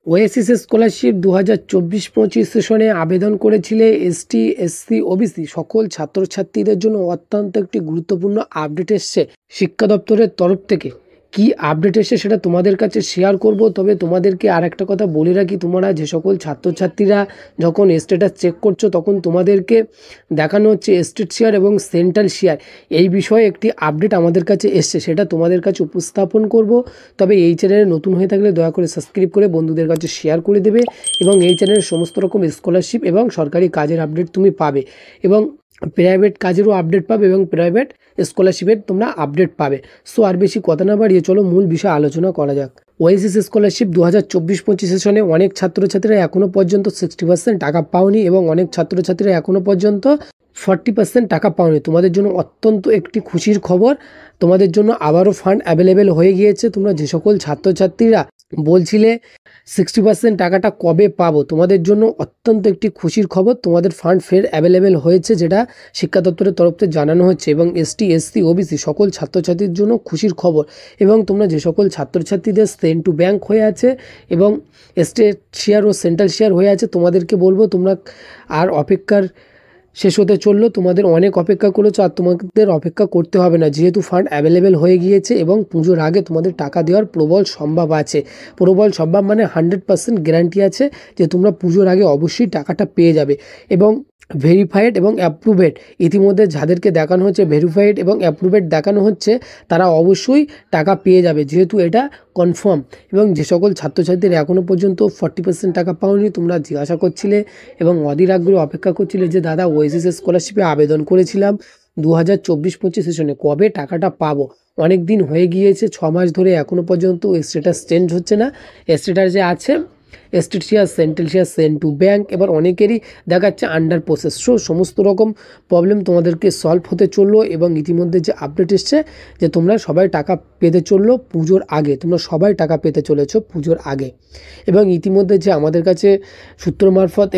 Oasis scholarship 2024-25 সেশনে আবেদন করেছিলে এসটি, এসসি, ওবিসি সকল ছাত্রছাত্রীদের জন্য অত্যন্ত একটি গুরুত্বপূর্ণ আপডেট এসছে শিক্ষা দপ্তরের তরফ থেকে। কি আপডেট এসছে সেটা তোমাদের কাছে শেয়ার করব। তবে তোমাদেরকে আর একটা কথা বলে রাখি, তোমরা যে সকল ছাত্রছাত্রীরা যখন স্ট্যাটাস চেক করছো তখন তোমাদেরকে দেখানো হচ্ছে স্টেট শেয়ার এবং সেন্ট্রাল শেয়ার, এই বিষয়ে একটি আপডেট আমাদের কাছে এসছে, সেটা তোমাদের কাছে উপস্থাপন করব। তবে এই চ্যানেলে নতুন হয়ে থাকলে দয়া করে সাবস্ক্রাইব করে বন্ধুদের কাছে শেয়ার করে দেবে এবং এই চ্যানেলের সমস্ত রকম স্কলারশিপ এবং সরকারি কাজের আপডেট তুমি পাবে এবং প্রাইভেট কাজেরও আপডেট পাবে এবং প্রাইভেট স্কলারশিপের তোমরা আপডেট পাবে। সো আর বেশি কথা না বাড়িয়ে চলো মূল বিষয়ে আলোচনা করা যাক। ওয়েসিস স্কলারশিপ 2024-25 সেশনে অনেক ছাত্রছাত্রীরা এখনও পর্যন্ত 60% টাকা পাওনি এবং অনেক ছাত্রছাত্রীরা এখনও পর্যন্ত 40% টাকা পাওনি। তোমাদের জন্য অত্যন্ত একটি খুশির খবর, তোমাদের জন্য আবারও ফান্ড অ্যাভেলেবেল হয়ে গিয়েছে। তোমরা যে সকল ছাত্রছাত্রীরা বলছিলে 60% টাকাটা কবে পাবো, তোমাদের জন্য অত্যন্ত একটি খুশির খবর, তোমাদের ফান্ড ফের অ্যাভেলেবেল হয়েছে, যেটা শিক্ষা দপ্তরের তরফ থেকে জানানো হচ্ছে এবং এসটি, এসসি, ওবিসি সকল ছাত্রছাত্রীর জন্য খুশির খবর। এবং তোমরা যে সকল ছাত্রছাত্রীদের সেন্ড টু ব্যাংক হয়ে আছে এবং স্টেট শেয়ার ও সেন্ট্রাল শেয়ার হয়ে আছে, তোমাদেরকে বলবো তোমরা আর অপেক্ষার শেষ হতে চললো। তোমাদের অনেক অপেক্ষা করেছো আর তোমাদের অপেক্ষা করতে হবে না, যেহেতু ফান্ড অ্যাভেলেবেল হয়ে গিয়েছে এবং পুজোর আগে তোমাদের টাকা দেওয়ার প্রবল সম্ভব আছে। প্রবল সম্ভব মানে 100% গ্যারান্টি আছে যে তোমরা পুজোর আগে অবশ্যই টাকাটা পেয়ে যাবে। এবং ভেরিফাইড এবং অ্যাপ্রুভেড ইতিমধ্যে যাদেরকে দেখানো হচ্ছে, ভেরিফাইড এবং অ্যাপ্রুভেড দেখানো হচ্ছে, তারা অবশ্যই টাকা পেয়ে যাবে, যেহেতু এটা কনফার্ম। এবং যে সকল ছাত্রছাত্রীরা এখনও পর্যন্ত 40% টাকা পাওনি, তোমরা জিজ্ঞাসা করছিলে এবং অধীর আগ্রহে অপেক্ষা করছিলে যে দাদা ওয়েসিস স্কলারশিপে আবেদন করেছিলাম 2024-25 সেশনে, কবে টাকাটা পাবো। অনেক দিন হয়ে গিয়েছে, 6 মাস ধরে এখনও পর্যন্ত স্ট্যাটাস চেঞ্জ হচ্ছে না। স্ট্যাটাস যে আছে state share, central share, send to bank, এবার অনেকেরই দেখাচ্ছে আন্ডার প্রসেস। সো সমস্ত রকম প্রবলেম তোমাদেরকে সলভ হতে চললো এবং ইতিমধ্যে যে আপডেট এসছে যে তোমরা সবাই টাকা পেতে চললো পুজোর আগে, তোমরা সবাই টাকা পেতে চলেছো পুজোর আগে। এবং ইতিমধ্যে যে আমাদের কাছে সূত্র মারফত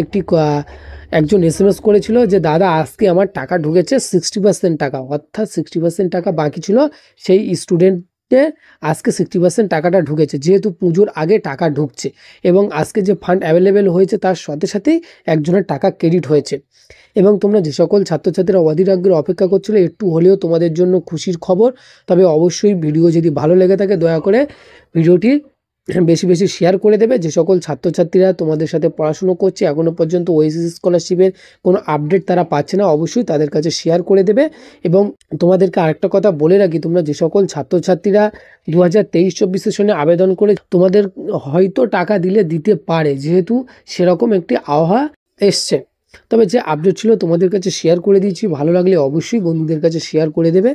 একজন SMS করেছিল যে দাদা আজকে আমার টাকা ঢুকেছে 60% টাকা, অর্থাৎ 60% টাকা বাকি ছিল, সেই স্টুডেন্টের আজকে 60% টাকাটা ঢুকেছে, যেহেতু পুজোর আগে টাকা ঢুকছে এবং আজকে যে ফান্ড অ্যাভেলেবেল হয়েছে তার সাথে সাথেই একজনের টাকা ক্রেডিট হয়েছে। এবং তোমরা যে সকল ছাত্রছাত্রীরা অধীর আগ্রহে অপেক্ষা করছিল, একটু হলেও তোমাদের জন্য খুশির খবর। তবে অবশ্যই ভিডিও যদি ভালো লেগে থাকে দয়া করে ভিডিওটি বেশি বেশি শেয়ার করে দেবে। যে সকল ছাত্রছাত্রীরা তোমাদের সাথে পড়াশুনো করছে এখনও পর্যন্ত ওয়েসিস স্কলারশিপের কোনো আপডেট তারা পাচ্ছে না, অবশ্যই তাদের কাছে শেয়ার করে দেবে। এবং তোমাদেরকে আরেকটা কথা বলে রাখি, তোমরা যে সকল ছাত্রছাত্রীরা 2023-24 সেশনে আবেদন করে, তোমাদের হয়তো টাকা দিলে দিতে পারে, যেহেতু সেরকম একটি আবহাওয়া এসছে। তবে যে আপডেট ছিল তোমাদের কাছে শেয়ার করে দিয়েছি, ভালো লাগলে অবশ্যই বন্ধুদের কাছে শেয়ার করে দেবে।